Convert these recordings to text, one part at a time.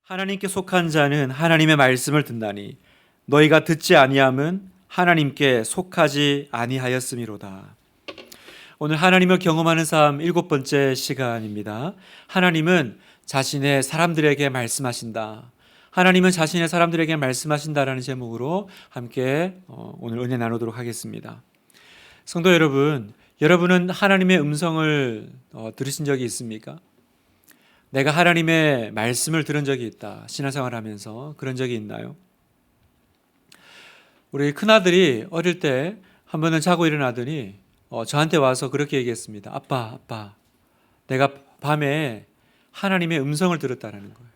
하나님께 속한 자는 하나님의 말씀을 듣나니 너희가 듣지 아니함은 하나님께 속하지 아니하였음이로다. 오늘 하나님을 경험하는 삶 7번째 시간입니다. 하나님은 자신의 사람들에게 말씀하신다. 하나님은 자신의 사람들에게 말씀하신다라는 제목으로 함께 오늘 은혜 나누도록 하겠습니다. 성도 여러분, 여러분은 하나님의 음성을 들으신 적이 있습니까? 내가 하나님의 말씀을 들은 적이 있다. 신앙생활 하면서 그런 적이 있나요? 우리 큰아들이 어릴 때 한 번은 자고 일어나더니 저한테 와서 그렇게 얘기했습니다. 아빠, 내가 밤에 하나님의 음성을 들었다는 거예요.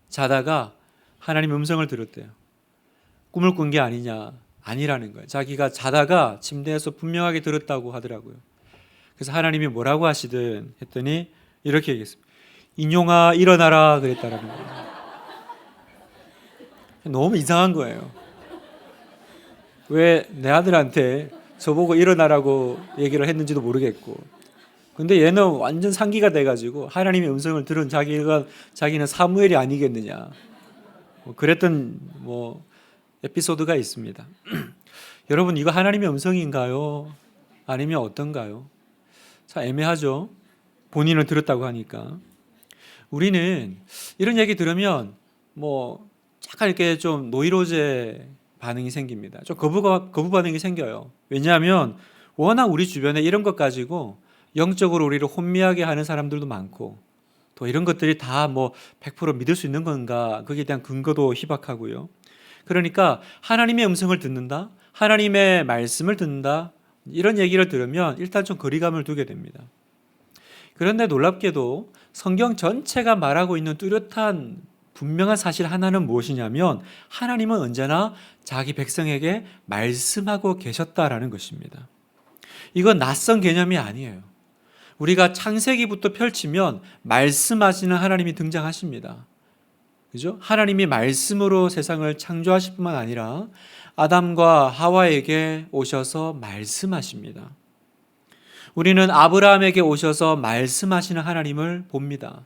자다가 하나님의 음성을 들었대요. 꿈을 꾼 게 아니냐? 아니라는 거예요. 자기가 자다가 침대에서 분명하게 들었다고 하더라고요. 그래서 하나님이 뭐라고 하시든 했더니 이렇게 얘기했습니다. 인용아 일어나라 그랬다라는 거예요. 너무 이상한 거예요. 왜 내 아들한테 저보고 일어나라고 얘기를 했는지도 모르겠고, 근데 얘는 완전 상기가 돼가지고 하나님의 음성을 들은 자기는 사무엘이 아니겠느냐, 그랬던 에피소드가 있습니다. 여러분, 이거 하나님의 음성인가요? 아니면 어떤가요? 참 애매하죠. 본인은 들었다고 하니까. 우리는 이런 얘기 들으면 약간 이렇게 좀 노이로제 반응이 생깁니다. 좀 거부 반응이 생겨요. 왜냐하면 워낙 우리 주변에 이런 것 가지고 영적으로 우리를 혼미하게 하는 사람들도 많고, 또 이런 것들이 다 100% 믿을 수 있는 건가, 거기에 대한 근거도 희박하고요. 그러니까 하나님의 음성을 듣는다, 하나님의 말씀을 듣는다, 이런 얘기를 들으면 일단 좀 거리감을 두게 됩니다. 그런데 놀랍게도 성경 전체가 말하고 있는 뚜렷한 분명한 사실 하나는 무엇이냐면, 하나님은 언제나 자기 백성에게 말씀하고 계셨다라는 것입니다. 이건 낯선 개념이 아니에요. 우리가 창세기부터 펼치면 말씀하시는 하나님이 등장하십니다. 그죠? 하나님이 말씀으로 세상을 창조하실 뿐만 아니라 아담과 하와에게 오셔서 말씀하십니다. 우리는 아브라함에게 오셔서 말씀하시는 하나님을 봅니다.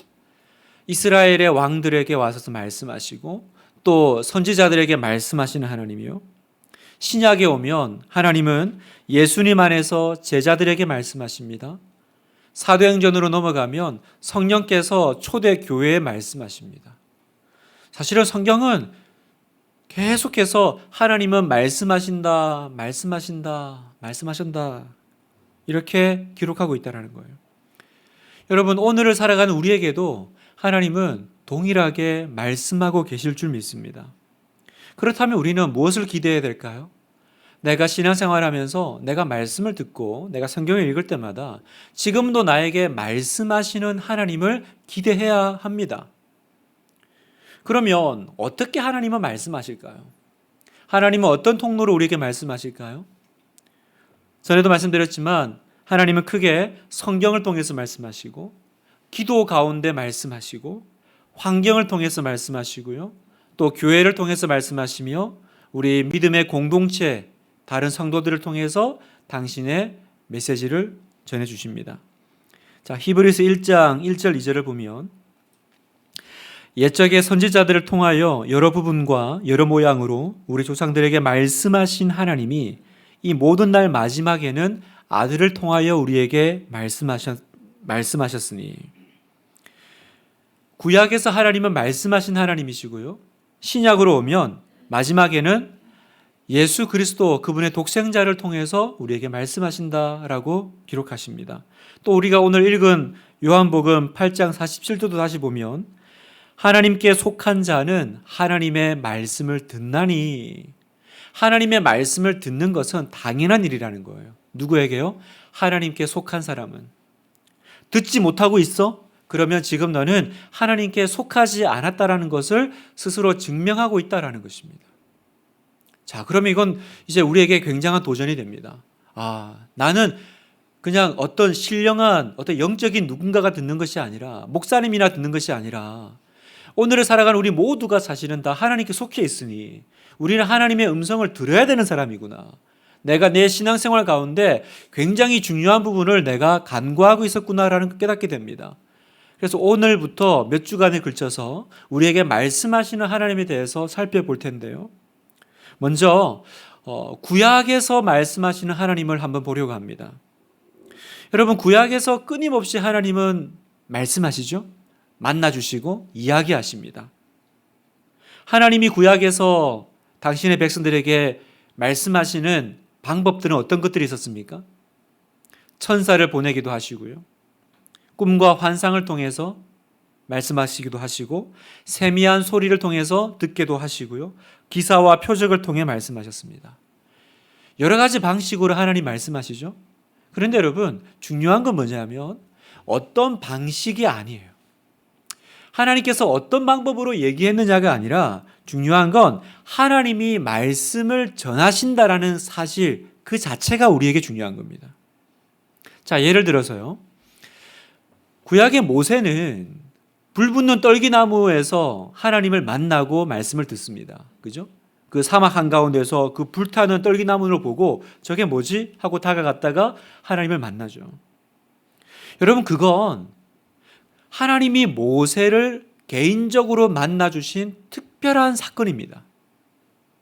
이스라엘의 왕들에게 와서 말씀하시고, 또 선지자들에게 말씀하시는 하나님이요. 신약에 오면 하나님은 예수님 안에서 제자들에게 말씀하십니다. 사도행전으로 넘어가면 성령께서 초대 교회에 말씀하십니다. 사실은 성경은 계속해서 하나님은 말씀하신다, 말씀하신다 이렇게 기록하고 있다는 거예요. 여러분, 오늘을 살아가는 우리에게도 하나님은 동일하게 말씀하고 계실 줄 믿습니다. 그렇다면 우리는 무엇을 기대해야 될까요? 내가 신앙생활하면서 내가 말씀을 듣고 내가 성경을 읽을 때마다 지금도 나에게 말씀하시는 하나님을 기대해야 합니다. 그러면 어떻게 하나님은 말씀하실까요? 하나님은 어떤 통로로 우리에게 말씀하실까요? 전에도 말씀드렸지만 하나님은 크게 성경을 통해서 말씀하시고, 기도 가운데 말씀하시고, 환경을 통해서 말씀하시고요, 또 교회를 통해서 말씀하시며, 우리 믿음의 공동체 다른 성도들을 통해서 당신의 메시지를 전해주십니다. 자, 히브리서 1장 1절 2절을 보면, 옛적의 선지자들을 통하여 여러 부분과 여러 모양으로 우리 조상들에게 말씀하신 하나님이 이 모든 날 마지막에는 아들을 통하여 우리에게 말씀하셨으니, 구약에서 하나님은 말씀하신 하나님이시고요, 신약으로 오면 마지막에는 예수 그리스도 그분의 독생자를 통해서 우리에게 말씀하신다라고 기록하십니다. 또 우리가 오늘 읽은 요한복음 8장 47절도 다시 보면, 하나님께 속한 자는 하나님의 말씀을 듣나니, 하나님의 말씀을 듣는 것은 당연한 일이라는 거예요. 누구에게요? 하나님께 속한 사람은. 듣지 못하고 있어? 그러면 지금 너는 하나님께 속하지 않았다라는 것을 스스로 증명하고 있다라는 것입니다. 자, 그러면 이건 이제 우리에게 굉장한 도전이 됩니다. 나는 그냥 어떤 신령한 어떤 영적인 누군가가 듣는 것이 아니라, 목사님이나 듣는 것이 아니라, 오늘을 살아가는 우리 모두가 사실은 다 하나님께 속해 있으니 우리는 하나님의 음성을 들어야 되는 사람이구나. 내가 내 신앙생활 가운데 굉장히 중요한 부분을 내가 간과하고 있었구나라는 걸 깨닫게 됩니다. 그래서 오늘부터 몇 주간에 걸쳐서 우리에게 말씀하시는 하나님에 대해서 살펴볼 텐데요. 먼저 구약에서 말씀하시는 하나님을 한번 보려고 합니다. 여러분, 구약에서 끊임없이 하나님은 말씀하시죠? 만나주시고 이야기하십니다. 하나님이 구약에서 당신의 백성들에게 말씀하시는 방법들은 어떤 것들이 있었습니까? 천사를 보내기도 하시고요. 꿈과 환상을 통해서 말씀하시기도 하시고, 세미한 소리를 통해서 듣게도 하시고요. 기사와 표적을 통해 말씀하셨습니다. 여러 가지 방식으로 하나님 말씀하시죠. 그런데 여러분, 중요한 건 뭐냐면 어떤 방식이 아니에요. 하나님께서 어떤 방법으로 얘기했느냐가 아니라 중요한 건 하나님이 말씀을 전하신다라는 사실 그 자체가 우리에게 중요한 겁니다. 자, 예를 들어서요. 구약의 모세는 불붙는 떨기나무에서 하나님을 만나고 말씀을 듣습니다. 그죠? 그 사막 한가운데서 그 불타는 떨기나무를 보고 저게 뭐지? 하고 다가갔다가 하나님을 만나죠. 여러분, 그건 하나님이 모세를 개인적으로 만나주신 특별한 사건입니다.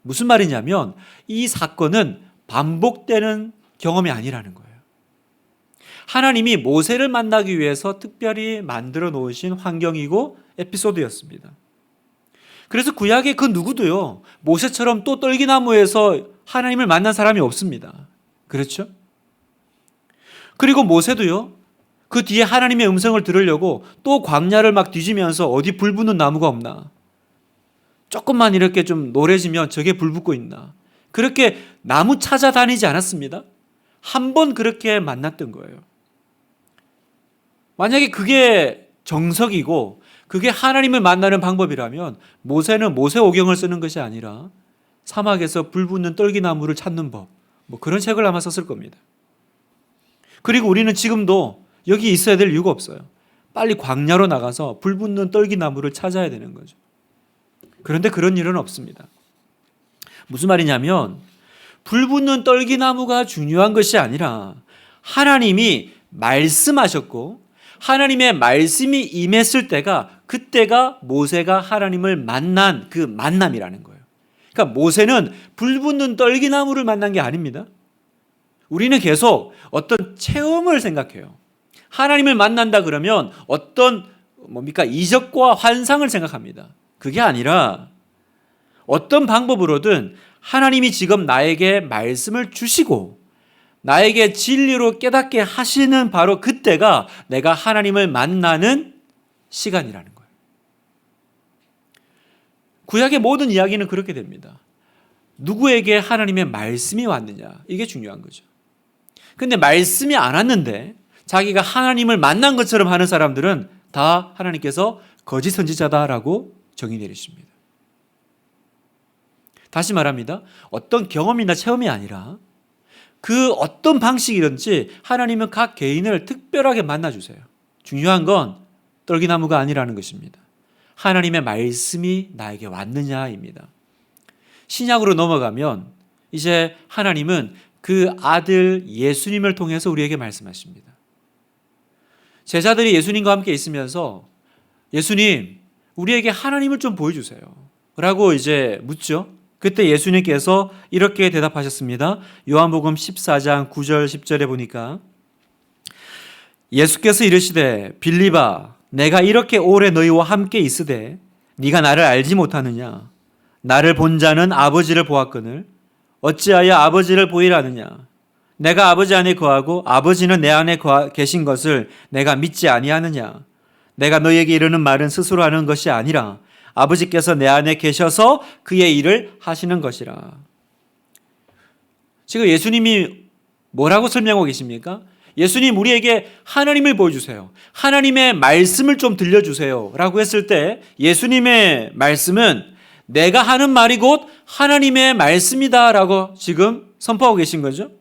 무슨 말이냐면 이 사건은 반복되는 경험이 아니라는 거예요. 하나님이 모세를 만나기 위해서 특별히 만들어 놓으신 환경이고 에피소드였습니다. 그래서 구약의 그 누구도요, 모세처럼 또 떨기나무에서 하나님을 만난 사람이 없습니다. 그렇죠? 그리고 모세도요, 그 뒤에 하나님의 음성을 들으려고 또 광야를 막 뒤지면서 어디 불 붙는 나무가 없나, 조금만 이렇게 좀 노래지면 저게 불 붙고 있나, 그렇게 나무 찾아다니지 않았습니다. 한 번 그렇게 만났던 거예요. 만약에 그게 정석이고 그게 하나님을 만나는 방법이라면 모세는 모세오경을 쓰는 것이 아니라 사막에서 불 붙는 떨기나무를 찾는 법, 뭐 그런 책을 아마 썼을 겁니다. 그리고 우리는 지금도 여기 있어야 될 이유가 없어요. 빨리 광야로 나가서 불 붙는 떨기나무를 찾아야 되는 거죠. 그런데 그런 일은 없습니다. 무슨 말이냐면 불 붙는 떨기나무가 중요한 것이 아니라 하나님이 말씀하셨고 하나님의 말씀이 임했을 때가, 그때가 모세가 하나님을 만난 그 만남이라는 거예요. 그러니까 모세는 불 붙는 떨기나무를 만난 게 아닙니다. 우리는 계속 어떤 체험을 생각해요. 하나님을 만난다 그러면 어떤 이적과 환상을 생각합니다. 그게 아니라 어떤 방법으로든 하나님이 지금 나에게 말씀을 주시고 나에게 진리로 깨닫게 하시는 바로 그때가 내가 하나님을 만나는 시간이라는 거예요. 구약의 모든 이야기는 그렇게 됩니다. 누구에게 하나님의 말씀이 왔느냐, 이게 중요한 거죠. 근데 말씀이 안 왔는데 자기가 하나님을 만난 것처럼 하는 사람들은 다 하나님께서 거짓 선지자다라고 정의 내리십니다. 다시 말합니다. 어떤 경험이나 체험이 아니라 그 어떤 방식이든지 하나님은 각 개인을 특별하게 만나주세요. 중요한 건 떨기나무가 아니라는 것입니다. 하나님의 말씀이 나에게 왔느냐입니다. 신약으로 넘어가면 이제 하나님은 그 아들 예수님을 통해서 우리에게 말씀하십니다. 제자들이 예수님과 함께 있으면서 예수님, 우리에게 하나님을 좀 보여주세요 라고 이제 묻죠. 그때 예수님께서 이렇게 대답하셨습니다. 요한복음 14장 9절 10절에 보니까 예수께서 이르시되 빌립아, 내가 이렇게 오래 너희와 함께 있으되 네가 나를 알지 못하느냐? 나를 본 자는 아버지를 보았거늘 어찌하여 아버지를 보이라 하느냐? 내가 아버지 안에 거하고 아버지는 내 안에 계신 것을 내가 믿지 아니하느냐? 내가 너희에게 이르는 말은 스스로 하는 것이 아니라 아버지께서 내 안에 계셔서 그의 일을 하시는 것이라. 지금 예수님이 뭐라고 설명하고 계십니까? 예수님, 우리에게 하나님을 보여주세요. 하나님의 말씀을 좀 들려주세요 라고 했을 때 예수님의 말씀은 내가 하는 말이 곧 하나님의 말씀이다 라고 지금 선포하고 계신 거죠.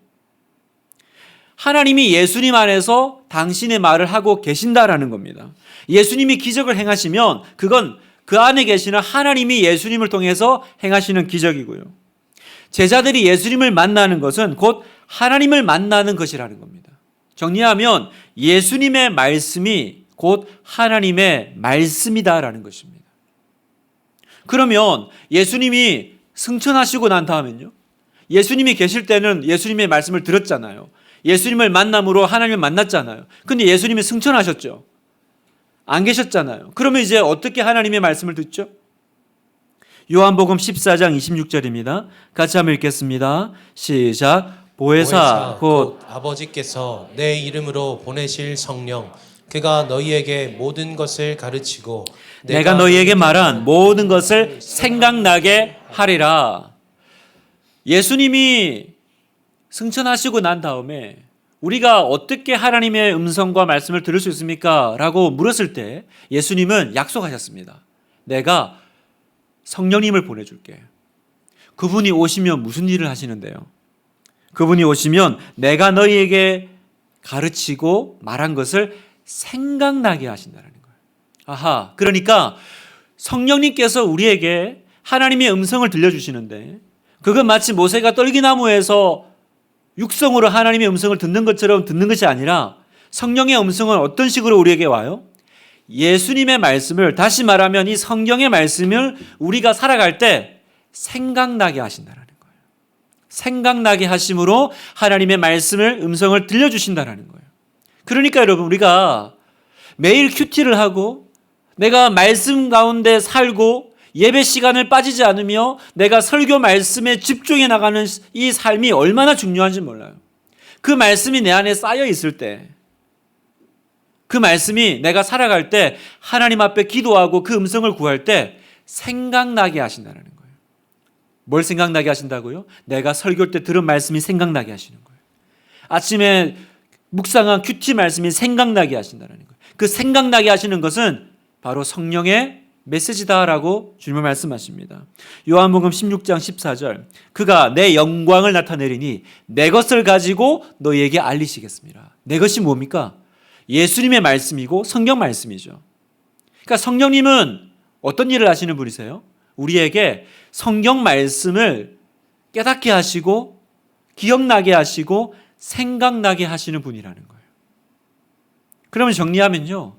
하나님이 예수님 안에서 당신의 말을 하고 계신다라는 겁니다. 예수님이 기적을 행하시면 그건 그 안에 계시는 하나님이 예수님을 통해서 행하시는 기적이고요. 제자들이 예수님을 만나는 것은 곧 하나님을 만나는 것이라는 겁니다. 정리하면 예수님의 말씀이 곧 하나님의 말씀이다라는 것입니다. 그러면 예수님이 승천하시고 난 다음엔요, 예수님이 계실 때는 예수님의 말씀을 들었잖아요. 예수님을 만남으로 하나님을 만났잖아요. 근데 예수님이 승천하셨죠. 안 계셨잖아요. 그러면 이제 어떻게 하나님의 말씀을 듣죠? 요한복음 14장 26절입니다. 같이 한번 읽겠습니다. 시작. 보혜사 곧 아버지께서 내 이름으로 보내실 성령 그가 너희에게 모든 것을 가르치고 내가 너희에게 말한 모든 것을 생각나게 하리라. 예수님이 승천하시고 난 다음에 우리가 어떻게 하나님의 음성과 말씀을 들을 수 있습니까? 라고 물었을 때 예수님은 약속하셨습니다. 내가 성령님을 보내줄게. 그분이 오시면 무슨 일을 하시는데요? 그분이 오시면 내가 너희에게 가르치고 말한 것을 생각나게 하신다는 거예요. 아하, 그러니까 성령님께서 우리에게 하나님의 음성을 들려주시는데 그건 마치 모세가 떨기나무에서 육성으로 하나님의 음성을 듣는 것처럼 듣는 것이 아니라 성령의 음성은 어떤 식으로 우리에게 와요? 예수님의 말씀을, 다시 말하면 이 성경의 말씀을 우리가 살아갈 때 생각나게 하신다는 거예요. 생각나게 하심으로 하나님의 말씀을, 음성을 들려주신다는 거예요. 그러니까 여러분, 우리가 매일 큐티를 하고 내가 말씀 가운데 살고 예배 시간을 빠지지 않으며 내가 설교 말씀에 집중해 나가는 이 삶이 얼마나 중요한지 몰라요. 그 말씀이 내 안에 쌓여 있을 때, 그 말씀이 내가 살아갈 때 하나님 앞에 기도하고 그 음성을 구할 때 생각나게 하신다는 거예요. 뭘 생각나게 하신다고요? 내가 설교 때 들은 말씀이 생각나게 하시는 거예요. 아침에 묵상한 큐티 말씀이 생각나게 하신다는 거예요. 그 생각나게 하시는 것은 바로 성령의 메시지다라고 주님은 말씀하십니다. 요한복음 16장 14절 그가 내 영광을 나타내리니 내 것을 가지고 너희에게 알리시겠습니다. 내 것이 뭡니까? 예수님의 말씀이고 성경 말씀이죠. 그러니까 성령님은 어떤 일을 하시는 분이세요? 우리에게 성경 말씀을 깨닫게 하시고 기억나게 하시고 생각나게 하시는 분이라는 거예요. 그러면 정리하면요,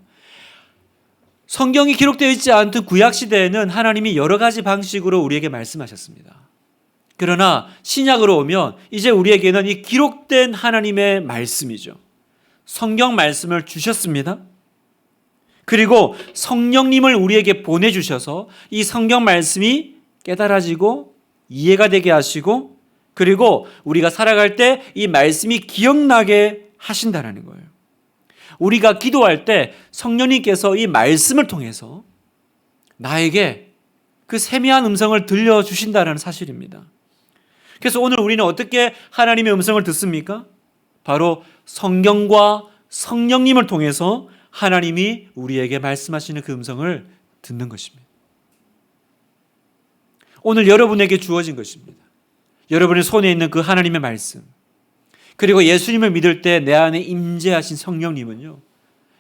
성경이 기록되어 있지 않던 구약시대에는 하나님이 여러 가지 방식으로 우리에게 말씀하셨습니다. 그러나 신약으로 오면 이제 우리에게는 이 기록된 하나님의 말씀이죠. 성경 말씀을 주셨습니다. 그리고 성령님을 우리에게 보내주셔서 이 성경 말씀이 깨달아지고 이해가 되게 하시고 그리고 우리가 살아갈 때 이 말씀이 기억나게 하신다는 거예요. 우리가 기도할 때 성령님께서 이 말씀을 통해서 나에게 그 세미한 음성을 들려주신다는 사실입니다. 그래서 오늘 우리는 어떻게 하나님의 음성을 듣습니까? 바로 성경과 성령님을 통해서 하나님이 우리에게 말씀하시는 그 음성을 듣는 것입니다. 오늘 여러분에게 주어진 것입니다. 여러분의 손에 있는 그 하나님의 말씀, 그리고 예수님을 믿을 때 내 안에 임재하신 성령님은요,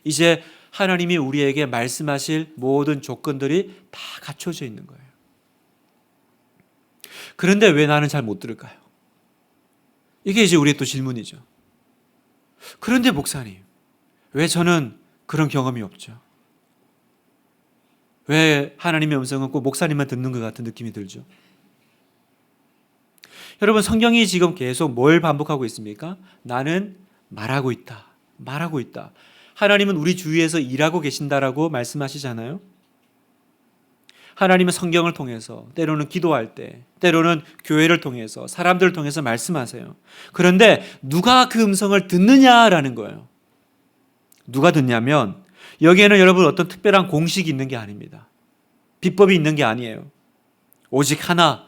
이제 하나님이 우리에게 말씀하실 모든 조건들이 다 갖춰져 있는 거예요. 그런데 왜 나는 잘 못 들을까요? 이게 이제 우리의 또 질문이죠. 그런데 목사님, 왜 저는 그런 경험이 없죠? 왜 하나님의 음성은 꼭 목사님만 듣는 것 같은 느낌이 들죠? 여러분, 성경이 지금 계속 뭘 반복하고 있습니까? 나는 말하고 있다. 말하고 있다. 하나님은 우리 주위에서 일하고 계신다라고 말씀하시잖아요. 하나님은 성경을 통해서, 때로는 기도할 때, 때로는 교회를 통해서, 사람들을 통해서 말씀하세요. 그런데 누가 그 음성을 듣느냐라는 거예요. 누가 듣냐면 여기에는 여러분 어떤 특별한 공식이 있는 게 아닙니다. 비법이 있는 게 아니에요. 오직 하나,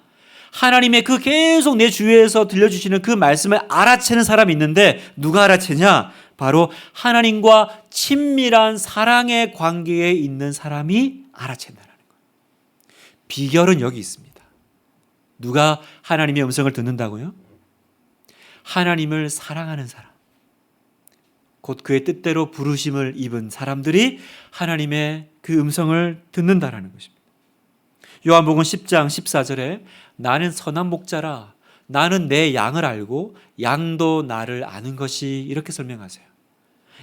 하나님의 그 계속 내 주위에서 들려주시는 그 말씀을 알아채는 사람이 있는데 누가 알아채냐? 바로 하나님과 친밀한 사랑의 관계에 있는 사람이 알아챈다는 거예요. 비결은 여기 있습니다. 누가 하나님의 음성을 듣는다고요? 하나님을 사랑하는 사람, 곧 그의 뜻대로 부르심을 입은 사람들이 하나님의 그 음성을 듣는다라는 것입니다. 요한복음 10장 14절에 나는 선한 목자라, 나는 내 양을 알고 양도 나를 아는 것이, 이렇게 설명하세요.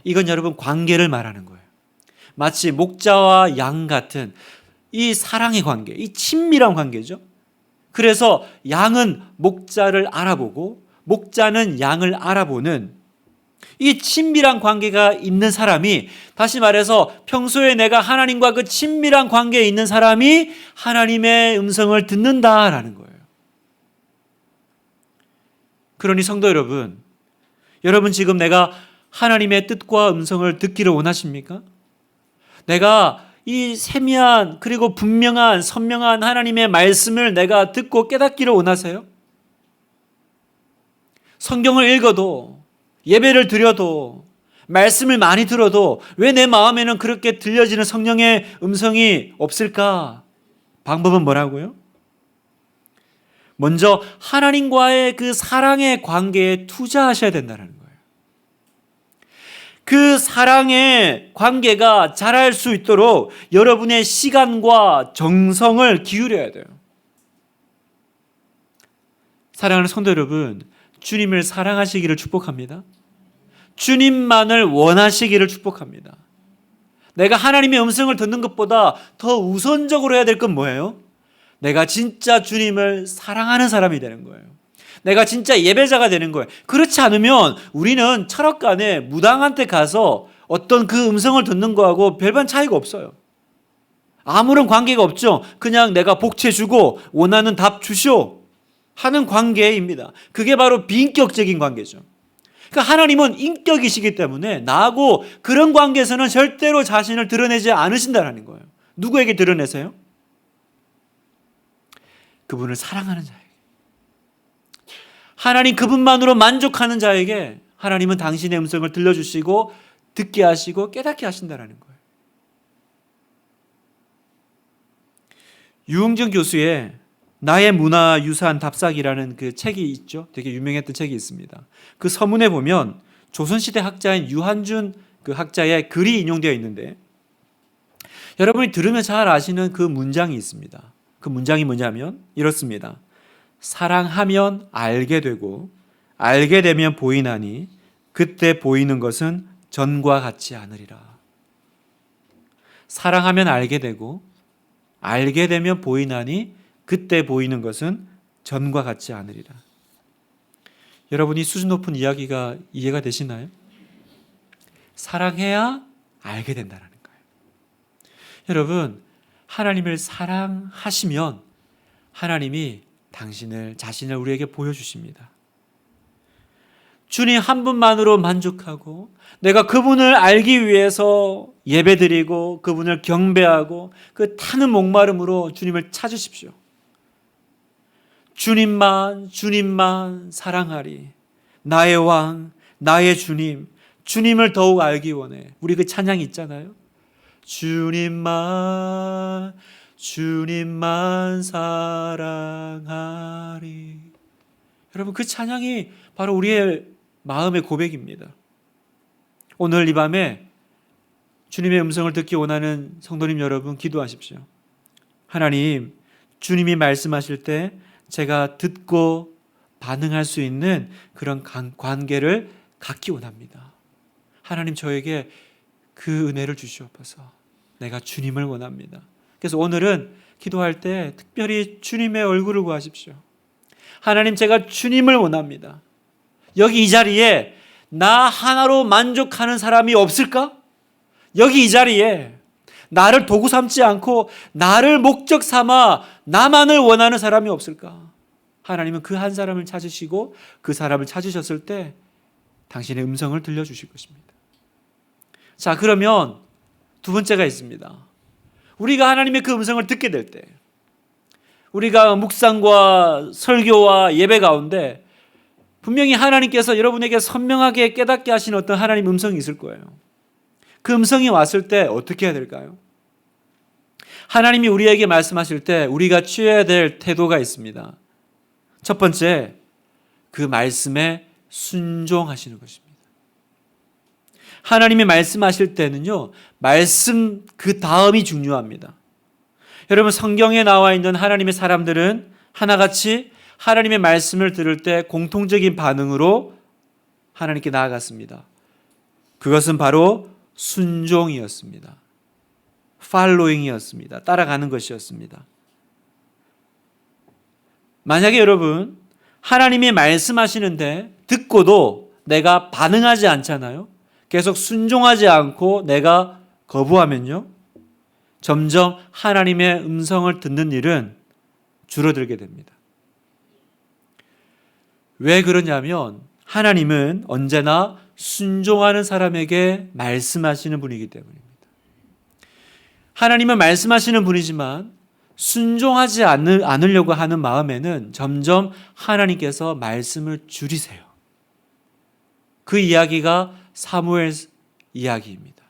이건 여러분 관계를 말하는 거예요. 마치 목자와 양 같은 이 사랑의 관계, 이 친밀한 관계죠. 그래서 양은 목자를 알아보고 목자는 양을 알아보는 이 친밀한 관계가 있는 사람이, 다시 말해서 평소에 내가 하나님과 그 친밀한 관계에 있는 사람이 하나님의 음성을 듣는다라는 거예요. 그러니 성도 여러분, 여러분 지금 내가 하나님의 뜻과 음성을 듣기를 원하십니까? 내가 이 세미한 그리고 분명한 선명한 하나님의 말씀을 내가 듣고 깨닫기를 원하세요? 성경을 읽어도, 예배를 드려도, 말씀을 많이 들어도 왜 내 마음에는 그렇게 들려지는 성령의 음성이 없을까? 방법은 뭐라고요? 먼저 하나님과의 그 사랑의 관계에 투자하셔야 된다는 거예요. 그 사랑의 관계가 자랄 수 있도록 여러분의 시간과 정성을 기울여야 돼요. 사랑하는 성도 여러분, 주님을 사랑하시기를 축복합니다. 주님만을 원하시기를 축복합니다. 내가 하나님의 음성을 듣는 것보다 더 우선적으로 해야 될 건 뭐예요? 내가 진짜 주님을 사랑하는 사람이 되는 거예요. 내가 진짜 예배자가 되는 거예요. 그렇지 않으면 우리는 철학관에 무당한테 가서 어떤 그 음성을 듣는 거하고 별반 차이가 없어요. 아무런 관계가 없죠. 그냥 내가 복채주고 원하는 답 주시오 하는 관계입니다. 그게 바로 비인격적인 관계죠. 그러니까 하나님은 인격이시기 때문에 나하고 그런 관계에서는 절대로 자신을 드러내지 않으신다는 거예요. 누구에게 드러내세요? 그분을 사랑하는 자에게. 하나님 그분만으로 만족하는 자에게 하나님은 당신의 음성을 들려주시고 듣게 하시고 깨닫게 하신다는 거예요. 유흥준 교수의 나의 문화유산 답사기라는 그 책이 있죠. 되게 유명했던 책이 있습니다. 그 서문에 보면 조선시대 학자인 유한준 그 학자의 글이 인용되어 있는데, 여러분이 들으면 잘 아시는 그 문장이 있습니다. 그 문장이 뭐냐면 이렇습니다. 사랑하면 알게 되고 알게 되면 보이나니 그때 보이는 것은 전과 같지 않으리라. 사랑하면 알게 되고 알게 되면 보이나니 그때 보이는 것은 전과 같지 않으리라. 여러분이 수준 높은 이야기가 이해가 되시나요? 사랑해야 알게 된다는 거예요. 여러분, 하나님을 사랑하시면 하나님이 자신을 우리에게 보여주십니다. 주님 한 분만으로 만족하고 내가 그분을 알기 위해서 예배드리고 그분을 경배하고 그 타는 목마름으로 주님을 찾으십시오. 주님만 사랑하리. 나의 왕, 나의 주님, 주님을 더욱 알기 원해. 우리 그 찬양이 있잖아요. 주님만 사랑하리. 여러분, 그 찬양이 바로 우리의 마음의 고백입니다. 오늘 이 밤에 주님의 음성을 듣기 원하는 성도님 여러분, 기도하십시오. 하나님, 주님이 말씀하실 때 제가 듣고 반응할 수 있는 그런 관계를 갖기 원합니다. 하나님, 저에게 그 은혜를 주시옵소서. 내가 주님을 원합니다. 그래서 오늘은 기도할 때 특별히 주님의 얼굴을 구하십시오. 하나님, 제가 주님을 원합니다. 여기 이 자리에 나 하나로 만족하는 사람이 없을까? 여기 이 자리에 나를 도구 삼지 않고 나를 목적 삼아 나만을 원하는 사람이 없을까? 하나님은 그 한 사람을 찾으시고 그 사람을 찾으셨을 때 당신의 음성을 들려주실 것입니다. 자, 그러면 두 번째가 있습니다. 우리가 하나님의 그 음성을 듣게 될 때, 우리가 묵상과 설교와 예배 가운데 분명히 하나님께서 여러분에게 선명하게 깨닫게 하신 어떤 하나님 음성이 있을 거예요. 그 음성이 왔을 때 어떻게 해야 될까요? 하나님이 우리에게 말씀하실 때 우리가 취해야 될 태도가 있습니다. 첫 번째, 그 말씀에 순종하시는 것입니다. 하나님이 말씀하실 때는요, 말씀 그 다음이 중요합니다. 여러분, 성경에 나와 있는 하나님의 사람들은 하나같이 하나님의 말씀을 들을 때 공통적인 반응으로 하나님께 나아갔습니다. 그것은 바로 순종이었습니다. following이었습니다. 따라가는 것이었습니다. 만약에 여러분 하나님이 말씀하시는데 듣고도 내가 반응하지 않잖아요. 계속 순종하지 않고 내가 거부하면요. 점점 하나님의 음성을 듣는 일은 줄어들게 됩니다. 왜 그러냐면 하나님은 언제나 순종하는 사람에게 말씀하시는 분이기 때문입니다. 하나님은 말씀하시는 분이지만 순종하지 않으려고 하는 마음에는 점점 하나님께서 말씀을 줄이세요. 그 이야기가 사무엘 이야기입니다.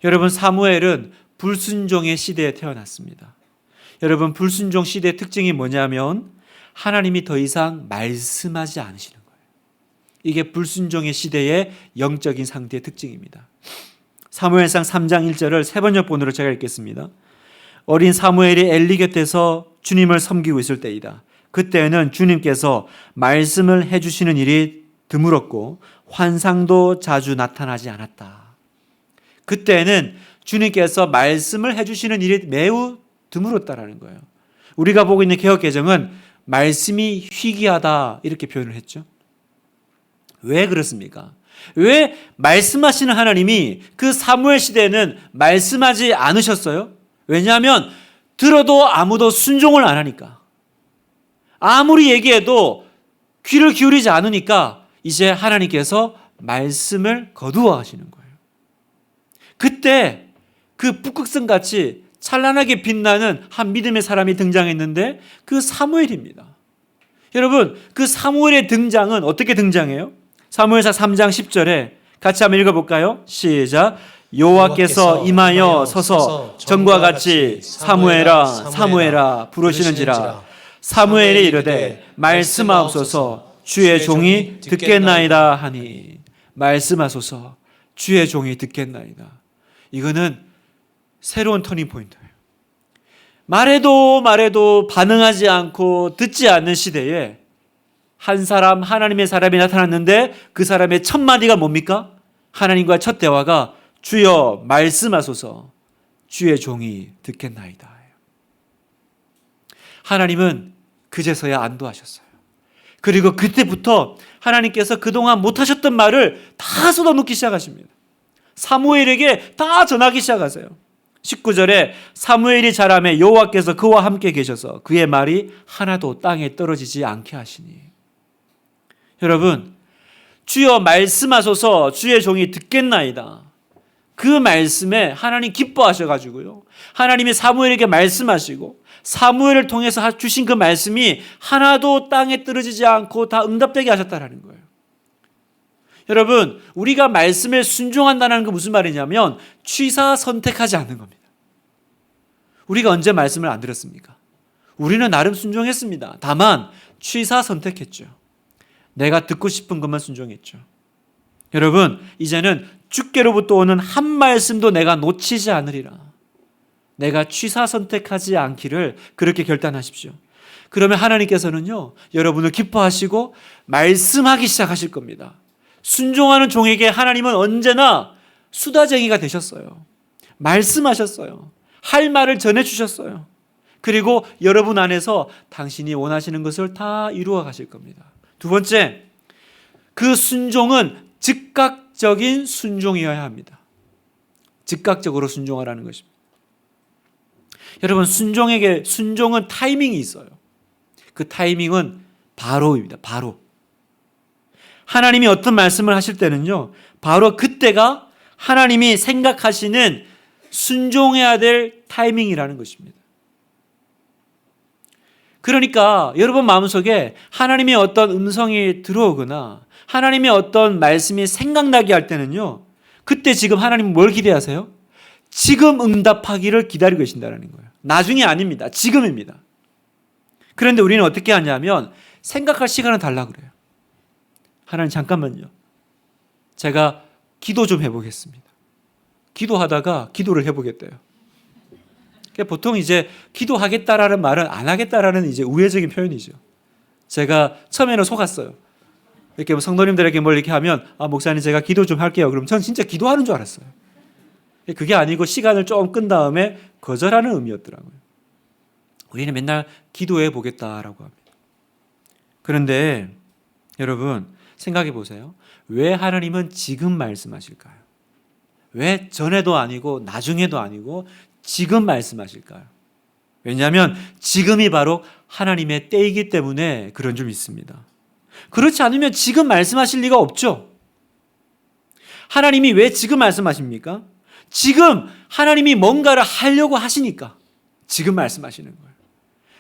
여러분, 사무엘은 불순종의 시대에 태어났습니다. 여러분, 불순종 시대의 특징이 뭐냐면 하나님이 더 이상 말씀하지 않으시는 거예요. 이게 불순종의 시대의 영적인 상태의 특징입니다. 사무엘상 3장 1절을 세 번역본으로 제가 읽겠습니다. 어린 사무엘이 엘리 곁에서 주님을 섬기고 있을 때이다. 그때는 주님께서 말씀을 해주시는 일이 드물었고 환상도 자주 나타나지 않았다. 그때는 주님께서 말씀을 해주시는 일이 매우 드물었다라는 거예요. 우리가 보고 있는 개역개정은 말씀이 희귀하다 이렇게 표현을 했죠. 왜 그렇습니까? 왜 말씀하시는 하나님이 그 사무엘 시대에는 말씀하지 않으셨어요? 왜냐하면 들어도 아무도 순종을 안 하니까. 아무리 얘기해도 귀를 기울이지 않으니까 이제 하나님께서 말씀을 거두어 하시는 거예요. 그때 그 북극성 같이 찬란하게 빛나는 한 믿음의 사람이 등장했는데 그 사무엘입니다. 여러분, 그 사무엘의 등장은 어떻게 등장해요? 사무엘상 3장 10절에 같이 한번 읽어볼까요? 시작. 여호와께서 임하여 서서 전과 같이 사무엘아 사무엘아 부르시는지라. 사무엘이 이르되 말씀하옵소서 주의 종이 듣겠나이다 하니. 말씀하소서 주의 종이 듣겠나이다. 이거는 새로운 터닝 포인트예요. 말해도 반응하지 않고 듣지 않는 시대에 한 사람, 하나님의 사람이 나타났는데 그 사람의 첫 마디가 뭡니까? 하나님과 첫 대화가 주여 말씀하소서 주의 종이 듣겠나이다. 하나님은 그제서야 안도하셨어요. 그리고 그때부터 하나님께서 그동안 못하셨던 말을 다 쏟아놓기 시작하십니다. 사무엘에게 다 전하기 시작하세요. 19절에 사무엘이 자라매 여호와께서 그와 함께 계셔서 그의 말이 하나도 땅에 떨어지지 않게 하시니. 여러분, 주여 말씀하소서 주의 종이 듣겠나이다. 그 말씀에 하나님 기뻐하셔가지고요. 하나님이 사무엘에게 말씀하시고 사무엘을 통해서 주신 그 말씀이 하나도 땅에 떨어지지 않고 다 응답되게 하셨다는 거예요. 여러분, 우리가 말씀에 순종한다는 건 무슨 말이냐면 취사 선택하지 않는 겁니다. 우리가 언제 말씀을 안 들었습니까? 우리는 나름 순종했습니다. 다만 취사 선택했죠. 내가 듣고 싶은 것만 순종했죠. 여러분, 이제는 주께로부터 오는 한 말씀도 내가 놓치지 않으리라. 내가 취사 선택하지 않기를 그렇게 결단하십시오. 그러면 하나님께서는요, 여러분을 기뻐하시고 말씀하기 시작하실 겁니다. 순종하는 종에게 하나님은 언제나 수다쟁이가 되셨어요. 말씀하셨어요. 할 말을 전해주셨어요. 그리고 여러분 안에서 당신이 원하시는 것을 다 이루어 가실 겁니다. 두 번째, 그 순종은 즉각적인 순종이어야 합니다. 즉각적으로 순종하라는 것입니다. 여러분, 순종은 타이밍이 있어요. 그 타이밍은 바로입니다. 바로. 하나님이 어떤 말씀을 하실 때는요, 바로 그때가 하나님이 생각하시는 순종해야 될 타이밍이라는 것입니다. 그러니까 여러분 마음속에 하나님의 어떤 음성이 들어오거나 하나님의 어떤 말씀이 생각나게 할 때는요, 그때 지금 하나님 뭘 기대하세요? 지금 응답하기를 기다리고 계신다는 거예요. 나중이 아닙니다. 지금입니다. 그런데 우리는 어떻게 하냐면 생각할 시간을 달라고 그래요. 하나님 잠깐만요. 제가 기도 좀 해보겠습니다. 기도하다가 기도를 해보겠대요. 보통 이제 기도하겠다라는 말은 안 하겠다라는 이제 우회적인 표현이죠. 제가 처음에는 속았어요. 이렇게 성도님들에게 뭘 이렇게 하면 목사님 제가 기도 좀 할게요. 그럼 전 진짜 기도하는 줄 알았어요. 그게 아니고 시간을 좀 끈 다음에 거절하는 의미였더라고요. 우리는 맨날 기도해 보겠다라고 합니다. 그런데 여러분 생각해 보세요. 왜 하나님은 지금 말씀하실까요? 왜 전에도 아니고 나중에도 아니고 지금 말씀하실까요? 왜냐하면 지금이 바로 하나님의 때이기 때문에 그런 줄 믿습니다. 그렇지 않으면 지금 말씀하실 리가 없죠. 하나님이 왜 지금 말씀하십니까? 지금 하나님이 뭔가를 하려고 하시니까 지금 말씀하시는 거예요.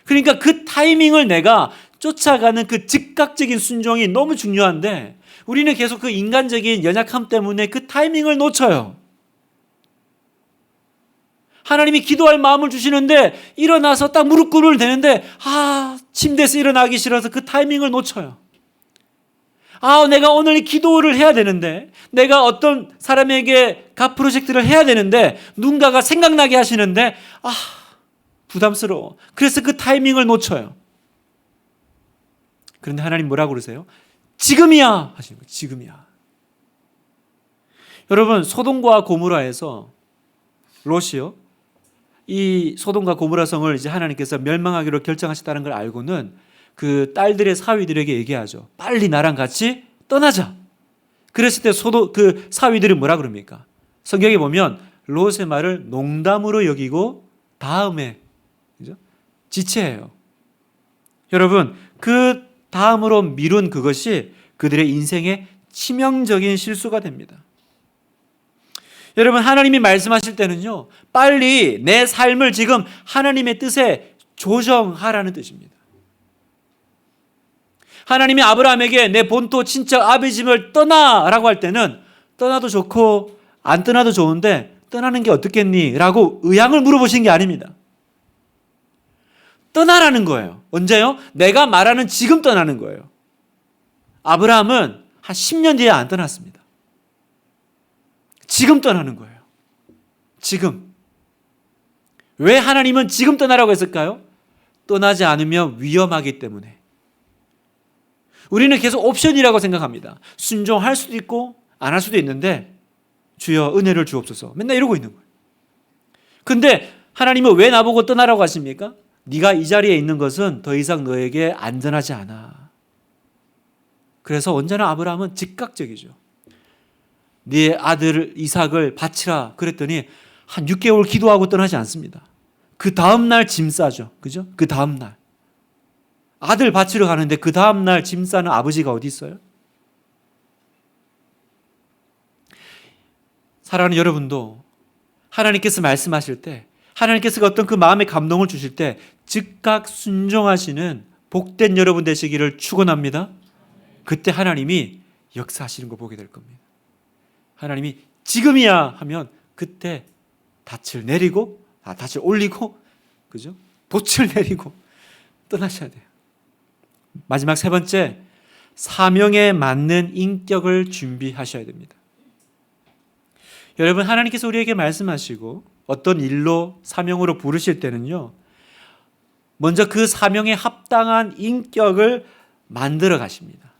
그러니까 그 타이밍을 내가 쫓아가는 그 즉각적인 순종이 너무 중요한데 우리는 계속 그 인간적인 연약함 때문에 그 타이밍을 놓쳐요. 하나님이 기도할 마음을 주시는데 일어나서 딱 무릎 꿇을 되는데 침대에서 일어나기 싫어서 그 타이밍을 놓쳐요. 내가 오늘 기도를 해야 되는데 내가 어떤 사람에게 각 프로젝트를 해야 되는데 누군가가 생각나게 하시는데 부담스러워. 그래서 그 타이밍을 놓쳐요. 그런데 하나님 뭐라고 그러세요? 지금이야 하시는 거예요. 지금이야. 여러분 소돔과 고모라에서 롯이요. 이 소돔과 고모라 성을 이제 하나님께서 멸망하기로 결정하셨다는 걸 알고는 그 딸들의 사위들에게 얘기하죠. 빨리 나랑 같이 떠나자. 그랬을 때 그 사위들이 뭐라 그럽니까? 성경에 보면 롯의 말을 농담으로 여기고 다음에 그죠? 지체해요. 여러분 그 다음으로 미룬 그것이 그들의 인생의 치명적인 실수가 됩니다. 여러분 하나님이 말씀하실 때는요 빨리 내 삶을 지금 하나님의 뜻에 조정하라는 뜻입니다. 하나님이 아브라함에게 내 본토 친척 아비 집을 떠나라고 할 때는 떠나도 좋고 안 떠나도 좋은데 떠나는 게 어떻겠니? 라고 의향을 물어보신 게 아닙니다. 떠나라는 거예요. 언제요? 내가 말하는 지금 떠나는 거예요. 아브라함은 한 10년 뒤에 안 떠났습니다. 지금 떠나는 거예요. 지금. 왜 하나님은 지금 떠나라고 했을까요? 떠나지 않으면 위험하기 때문에. 우리는 계속 옵션이라고 생각합니다. 순종할 수도 있고 안 할 수도 있는데 주여 은혜를 주옵소서. 맨날 이러고 있는 거예요. 근데 하나님은 왜 나보고 떠나라고 하십니까? 네가 이 자리에 있는 것은 더 이상 너에게 안전하지 않아. 그래서 언제나 아브라함은 즉각적이죠. 네 아들 이삭을 바치라 그랬더니 한 6개월 기도하고 떠나지 않습니다. 그 다음날 짐 싸죠. 그죠? 그 다음날. 아들 바치러 가는데 그 다음날 짐 싸는 아버지가 어디 있어요? 사랑하는 여러분도 하나님께서 말씀하실 때 하나님께서 어떤 그 마음의 감동을 주실 때 즉각 순종하시는 복된 여러분 되시기를 축원합니다. 그때 하나님이 역사하시는 거 보게 될 겁니다. 하나님이 지금이야 하면 그때 닻을 내리고 닻을 올리고 그죠? 돛을 내리고 떠나셔야 돼요. 마지막 세 번째, 사명에 맞는 인격을 준비하셔야 됩니다. 여러분 하나님께서 우리에게 말씀하시고 어떤 일로 사명으로 부르실 때는요 먼저 그 사명에 합당한 인격을 만들어 가십니다.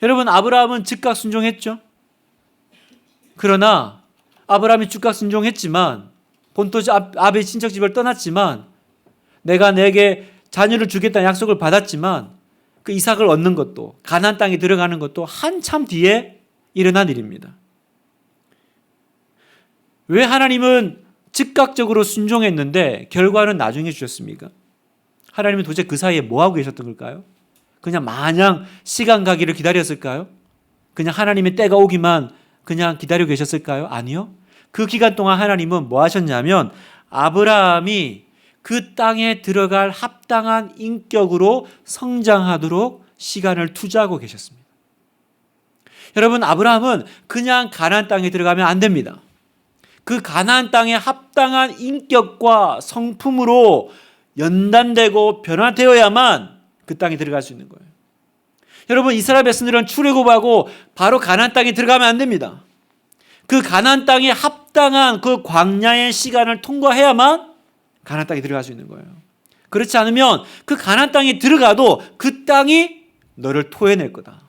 여러분 아브라함은 즉각 순종했죠. 그러나 아브라함이 즉각 순종했지만 본토 아비 친척 집을 떠났지만 내가 내게 자녀를 주겠다는 약속을 받았지만 그 이삭을 얻는 것도 가나안 땅에 들어가는 것도 한참 뒤에 일어난 일입니다. 왜 하나님은 즉각적으로 순종했는데 결과는 나중에 주셨습니까? 하나님은 도대체 그 사이에 뭐하고 계셨던 걸까요? 그냥 마냥 시간 가기를 기다렸을까요? 그냥 하나님의 때가 오기만 그냥 기다리고 계셨을까요? 아니요. 그 기간 동안 하나님은 뭐 하셨냐면 아브라함이 그 땅에 들어갈 합당한 인격으로 성장하도록 시간을 투자하고 계셨습니다. 여러분 아브라함은 그냥 가나안 땅에 들어가면 안 됩니다. 그 가나안 땅에 합당한 인격과 성품으로 연단되고 변화되어야만 그 땅에 들어갈 수 있는 거예요. 여러분 이스라엘 백성들은 출애굽하고 바로 가나안 땅에 들어가면 안 됩니다. 그 가나안 땅에 합당한 그 광야의 시간을 통과해야만 가나안 땅에 들어갈 수 있는 거예요. 그렇지 않으면 그 가나안 땅에 들어가도 그 땅이 너를 토해낼 거다.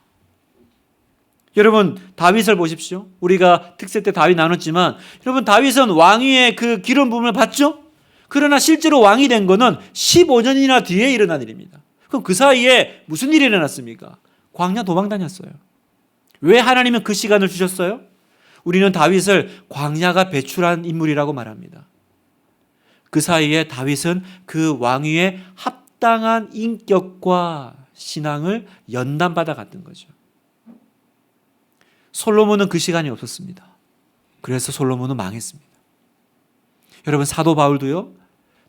여러분 다윗을 보십시오. 우리가 특세 때 다윗 나눴지만 여러분 다윗은 왕위의 그 기름 부음을 받죠. 그러나 실제로 왕이 된 거는 15년이나 뒤에 일어난 일입니다. 그럼 그 사이에 무슨 일이 일어났습니까? 광야 도망 다녔어요. 왜 하나님은 그 시간을 주셨어요? 우리는 다윗을 광야가 배출한 인물이라고 말합니다. 그 사이에 다윗은 그 왕위에 합당한 인격과 신앙을 연단받아 갔던 거죠. 솔로몬은 그 시간이 없었습니다. 그래서 솔로몬은 망했습니다. 여러분 사도 바울도요.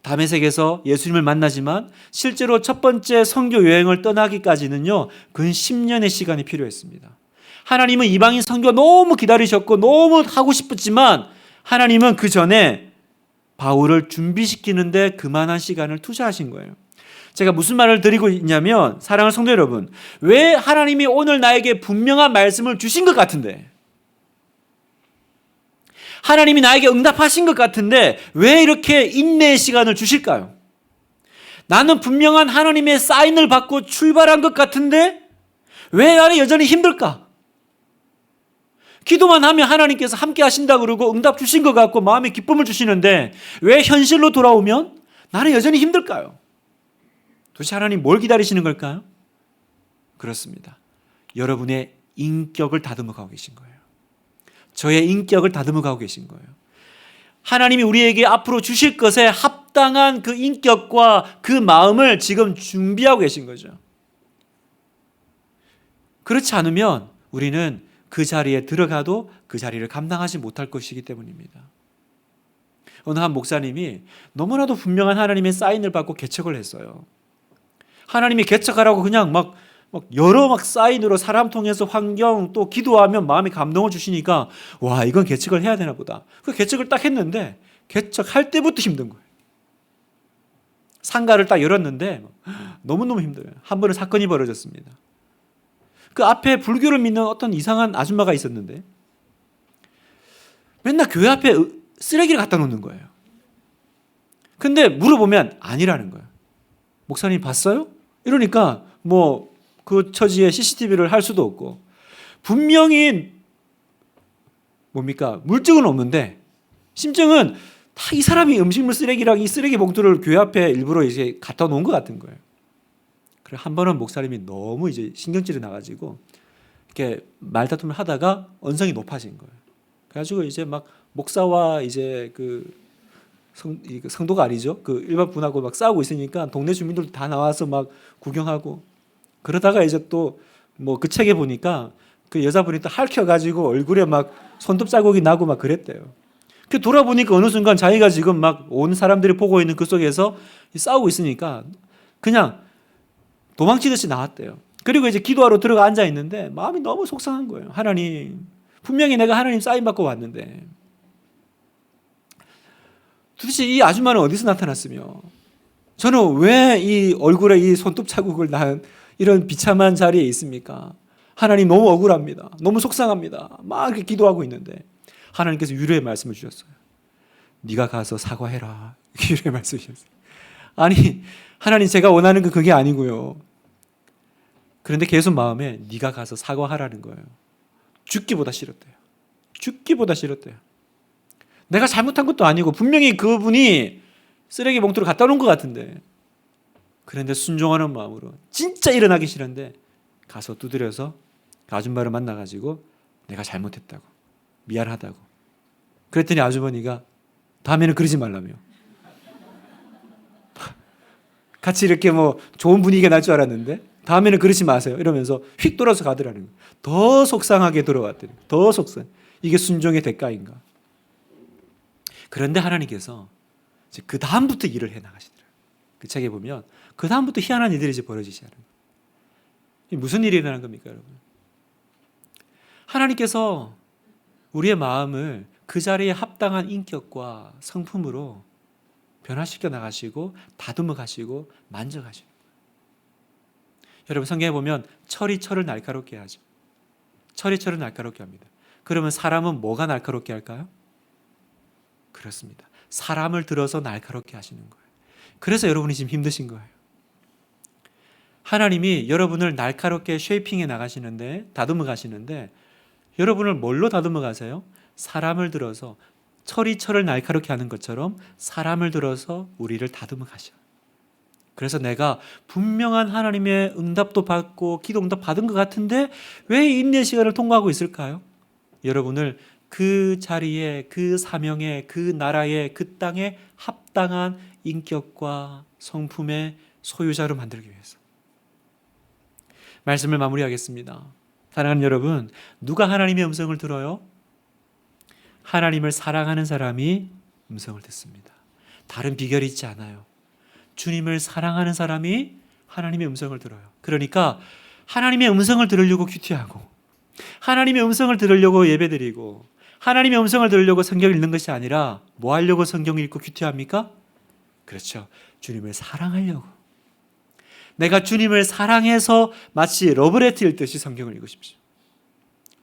다메섹에서 예수님을 만나지만 실제로 첫 번째 선교 여행을 떠나기까지는요. 근 10년의 시간이 필요했습니다. 하나님은 이방인 선교 너무 기다리셨고 너무 하고 싶었지만 하나님은 그 전에 바울을 준비시키는데 그만한 시간을 투자하신 거예요. 제가 무슨 말을 드리고 있냐면 사랑하는 성도 여러분, 왜 하나님이 오늘 나에게 분명한 말씀을 주신 것 같은데, 하나님이 나에게 응답하신 것 같은데 왜 이렇게 인내의 시간을 주실까요? 나는 분명한 하나님의 사인을 받고 출발한 것 같은데 왜 나는 여전히 힘들까? 기도만 하면 하나님께서 함께 하신다 그러고 응답 주신 것 같고 마음에 기쁨을 주시는데 왜 현실로 돌아오면 나는 여전히 힘들까요? 도대체 하나님 뭘 기다리시는 걸까요? 그렇습니다. 여러분의 인격을 다듬어 가고 계신 거예요. 저의 인격을 다듬어 가고 계신 거예요. 하나님이 우리에게 앞으로 주실 것에 합당한 그 인격과 그 마음을 지금 준비하고 계신 거죠. 그렇지 않으면 우리는 그 자리에 들어가도 그 자리를 감당하지 못할 것이기 때문입니다. 어느 한 목사님이 너무나도 분명한 하나님의 사인을 받고 개척을 했어요. 하나님이 개척하라고 그냥 막 여러 사인으로 사람 통해서 환경 또 기도하면 마음에 감동을 주시니까 와 이건 개척을 해야 되나 보다. 그 개척을 딱 했는데 개척할 때부터 힘든 거예요. 상가를 딱 열었는데 너무너무 힘들어요. 한 번은 사건이 벌어졌습니다. 그 앞에 불교를 믿는 어떤 이상한 아줌마가 있었는데 맨날 교회 앞에 쓰레기를 갖다 놓는 거예요. 근데 물어보면 아니라는 거예요. 목사님 봤어요? 이러니까 뭐 그 처지에 CCTV를 할 수도 없고 분명히 뭡니까? 물증은 없는데 심증은 다 이 사람이 음식물 쓰레기랑 이 쓰레기 봉투를 교회 앞에 일부러 이제 갖다 놓은 것 같은 거예요. 그래 한 번은 목사님이 너무 이제 신경질이 나가지고 이렇게 말다툼을 하다가 언성이 높아진 거예요. 그래가지고 이제 막 목사와 이제 그 성도가 아니죠. 그 일반 분하고 막 싸우고 있으니까 동네 주민들도 다 나와서 막 구경하고 그러다가 이제 또 뭐 그 책에 보니까 그 여자분이 또 핥혀가지고 얼굴에 막 손톱 자국이 나고 막 그랬대요. 그 돌아보니까 어느 순간 자기가 지금 막 온 사람들이 보고 있는 그 속에서 싸우고 있으니까 그냥 도망치듯이 나왔대요. 그리고 이제 기도하러 들어가 앉아 있는데 마음이 너무 속상한 거예요. 하나님, 분명히 내가 하나님 사인 받고 왔는데 도대체 이 아줌마는 어디서 나타났으며 저는 왜 이 얼굴에 이 손톱 자국을 난 이런 비참한 자리에 있습니까? 하나님 너무 억울합니다. 너무 속상합니다. 막 이렇게 기도하고 있는데 하나님께서 유료의 말씀을 주셨어요. 네가 가서 사과해라. 유료의 말씀을 주셨어요. 아니 하나님 제가 원하는 건 그게 아니고요. 그런데 계속 마음에 네가 가서 사과하라는 거예요. 죽기보다 싫었대요. 죽기보다 싫었대요. 내가 잘못한 것도 아니고 분명히 그분이 쓰레기 봉투를 갖다 놓은 것 같은데 그런데 순종하는 마음으로 진짜 일어나기 싫은데 가서 두드려서 그 아줌마를 만나가지고 내가 잘못했다고 미안하다고 그랬더니 아주머니가 다음에는 그러지 말라며 같이 이렇게 뭐 좋은 분위기가 날 줄 알았는데 다음에는 그러지 마세요 이러면서 휙 돌아서 가더라는 거예요. 더 속상하게 돌아왔더니 더 속상. 이게 순종의 대가인가. 그런데 하나님께서 이제 그 다음부터 일을 해 나가시더라고요. 그 책에 보면 그 다음부터 희한한 일들이 이제 벌어지지 않아요. 무슨 일이 일어나는 겁니까, 여러분? 하나님께서 우리의 마음을 그 자리에 합당한 인격과 성품으로 변화시켜 나가시고 다듬어 가시고 만져 가시는 거예요. 여러분 성경에 보면 철이 철을 날카롭게 하죠. 철이 철을 날카롭게 합니다. 그러면 사람은 뭐가 날카롭게 할까요? 그렇습니다. 사람을 들어서 날카롭게 하시는 거예요. 그래서 여러분이 지금 힘드신 거예요. 하나님이 여러분을 날카롭게 쉐이핑해 나가시는데 다듬어 가시는데 여러분을 뭘로 다듬어 가세요? 사람을 들어서 철이 철을 날카롭게 하는 것처럼 사람을 들어서 우리를 다듬어 가셔. 그래서 내가 분명한 하나님의 응답도 받고 기도 응답 받은 것 같은데 왜 인내 시간을 통과하고 있을까요? 여러분을 그 자리에, 그 사명에, 그 나라에, 그 땅에 합당한 인격과 성품의 소유자로 만들기 위해서. 말씀을 마무리하겠습니다. 사랑하는 여러분, 누가 하나님의 음성을 들어요? 하나님을 사랑하는 사람이 음성을 듣습니다. 다른 비결이 있지 않아요. 주님을 사랑하는 사람이 하나님의 음성을 들어요. 그러니까 하나님의 음성을 들으려고 큐티하고, 하나님의 음성을 들으려고 예배드리고, 하나님의 음성을 들으려고 성경을 읽는 것이 아니라 뭐 하려고 성경을 읽고 큐티합니까? 그렇죠. 주님을 사랑하려고. 내가 주님을 사랑해서 마치 러브레터 읽듯이 성경을 읽으십시오.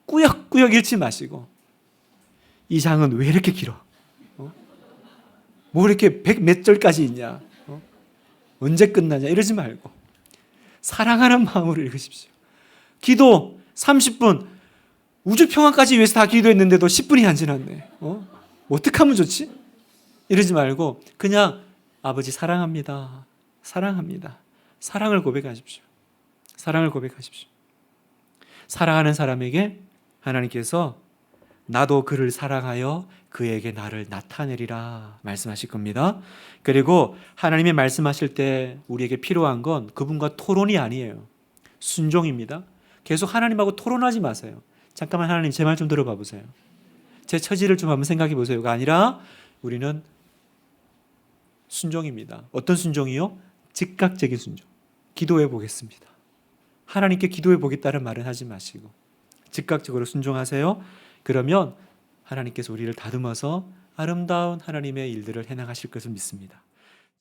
꾸역꾸역 읽지 마시고, 이 장은 왜 이렇게 길어? 뭐 이렇게 100몇 절까지 있냐? 언제 끝나냐? 이러지 말고 사랑하는 마음으로 읽으십시오. 기도 30분, 우주평화까지 위해서 다 기도했는데도 10분이 안 지났네. 어떻게 하면 좋지? 이러지 말고 그냥 아버지 사랑합니다. 사랑합니다. 사랑을 고백하십시오. 사랑을 고백하십시오. 사랑하는 사람에게 하나님께서 나도 그를 사랑하여 그에게 나를 나타내리라 말씀하실 겁니다. 그리고 하나님의 말씀하실 때 우리에게 필요한 건 그분과 토론이 아니에요. 순종입니다. 계속 하나님하고 토론하지 마세요. 잠깐만 하나님 제 말 좀 들어봐 보세요. 제 처지를 좀 한번 생각해 보세요가 아니라 우리는 순종입니다. 어떤 순종이요? 즉각적인 순종. 기도해 보겠습니다. 하나님께 기도해 보겠다는 말은 하지 마시고 즉각적으로 순종하세요. 그러면 하나님께서 우리를 다듬어서 아름다운 하나님의 일들을 해나가실 것을 믿습니다.